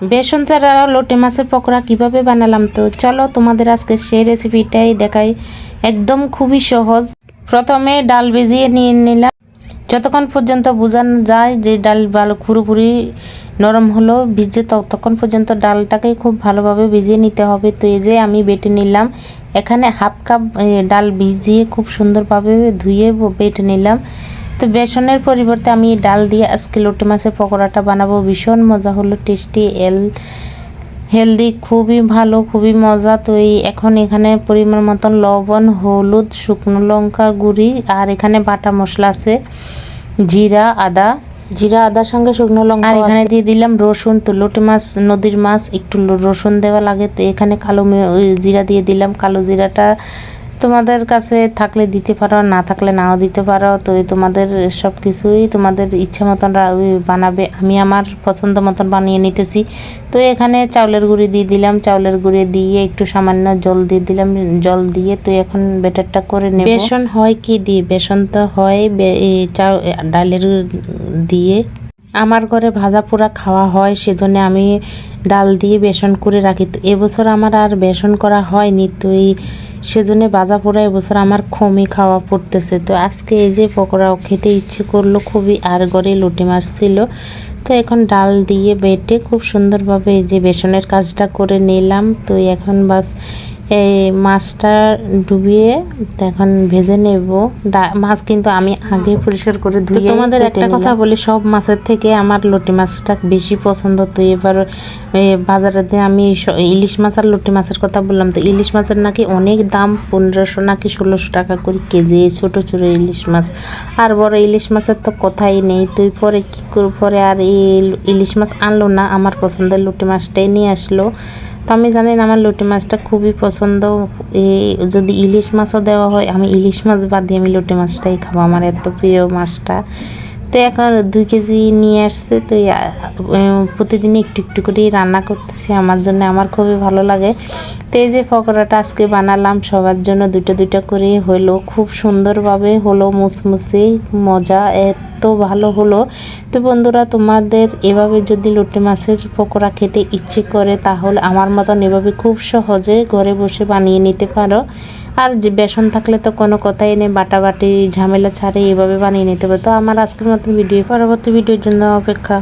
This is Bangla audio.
বেসন ছাড়া লোটে মাছের পকোড়া কিভাবে বানালাম, তো চলো তোমাদের আজকে সেই রেসিপিটাই দেখাই। একদম খুবই সহজ। প্রথমে ডাল ভিজিয়ে নিয়ে নিলাম, যতক্ষণ পর্যন্ত বোঝানো যায় যে ডাল ভালো পুরোপুরি নরম হলো ভিজে, ততক্ষণ পর্যন্ত ডালটাকে খুব ভালোভাবে ভিজিয়ে নিতে হবে। তো এই যে আমি বেটে নিলাম, এখানে হাফ কাপ ডাল ভিজিয়ে খুব সুন্দরভাবে ধুয়ে বেটে নিলাম। তো বেসনের পরিবর্তে আমি ডাল দিয়ে আজকে লোটে মাছের পকোড়াটা বানাবো। ভীষণ মজা হলো, টেস্টি হেলদি, খুবই ভালো, খুবই মজা। তো এখন এখানে পরিমাণ মতন লবণ, হলুদ, শুকনো লঙ্কা গুঁড়ি আর এখানে বাটা মশলা আছে জিরা আদার সঙ্গে শুকনো লঙ্কা। আর এখানে দিয়ে দিলাম রসুন। তো লোটে মাছ নদীর মাছ, একটু রসুন দেওয়া লাগে। তো এখানে কালো জিরা দিয়ে দিলাম। কালো জিরাটা তোমাদের কাছে থাকলে দিতে পারো, না থাকলে নাও দিতে পারো। তো তোমাদের সব কিছুই তোমাদের ইচ্ছা মতন বানাবে। আমি আমার পছন্দ মতন বানিয়ে নিতেছি। তো এখানে চাউলের গুঁড়ি দিয়ে দিলাম। চাউলের গুঁড়ি দিয়ে একটু সামান্য জল দিয়ে দিলাম। জল দিয়ে তো এখন ব্যাটারটা করে নেব। বেসন হয় কি দিয়ে? বেসন তো হয় ডালের দিয়ে। আমার ঘরে ভাজা পোড়া খাওয়া হয়, সেজন্য আমি ডাল দিয়ে বেসন করে রাখি। তো এবছর আমার আর বেসন করা হয়নি, তো সেজন্য ভাজা পোড়া এবছর আমার কমই খাওয়া পড়তেছে। তো আজকে এই যে পকোড়াও খেতে ইচ্ছে করলো খুবই, আর ঘরে লোটে মাছ ছিল। তো এখন ডাল দিয়ে বেটে খুব সুন্দরভাবে এই যে বেসনের কাজটা করে নিলাম। তো এখন বাস এই মাছটা ডুবিয়ে এখন ভেজে নেব। মাছ কিন্তু আমি আগে পরিষ্কার করে ধুয়ে। তোমাদের একটা কথা বলি, সব মাছের থেকে আমার লোটে মাছটা বেশি পছন্দ। তো এবার বাজারে দিয়ে আমি ইলিশ মাছ আর লোটে মাছের কথা বললাম। তো ইলিশ মাছের নাকি অনেক দাম, 1500 নাকি 1600 টাকা করে কেজি, ছোট ছোট ইলিশ মাছ। আর বড় ইলিশ মাছের তো কথাই নেই। তুই পরে কী করে, পরে আর এই ইলিশ মাছ আনলো না, আমার পছন্দের লোটে মাছটাই নিয়ে আসলো। তো আমি জানেন আমার লোটে মাছটা খুবই পছন্দ। যদি ইলিশ মাছও দেওয়া হয়, আমি ইলিশ মাছ বাদ দিয়ে আমি লোটে মাছটাই খাবো, আমার এত প্রিয় মাছটা। তো এখন 2 কেজি নিয়ে আসছে। তো প্রতিদিন একটু একটু করেই রান্না করতেছি আমার জন্য, আমার খুবই ভালো লাগে। তো এই যে পকোড়াটা আজকে বানালাম সবার জন্য, দুটো দুটো করে হলো, খুব সুন্দরভাবে হলো, মুসমুসে মজা, এত ভালো হলো। তো বন্ধুরা, তোমাদের এভাবে যদি লোটে মাছের পকোড়া খেতে ইচ্ছে করে, তাহলে আমার মতন এভাবে খুব সহজে ঘরে বসে বানিয়ে নিতে পারো। আর যে বেসন থাকলে তো কোনো কথাই নেই, বাটাবাটি ঝামেলা ছাড়াই এভাবে বানিয়ে নিতে পারো। তো আমার আজকের মতন ভিডিও, পরবর্তী ভিডিওর জন্য অপেক্ষা।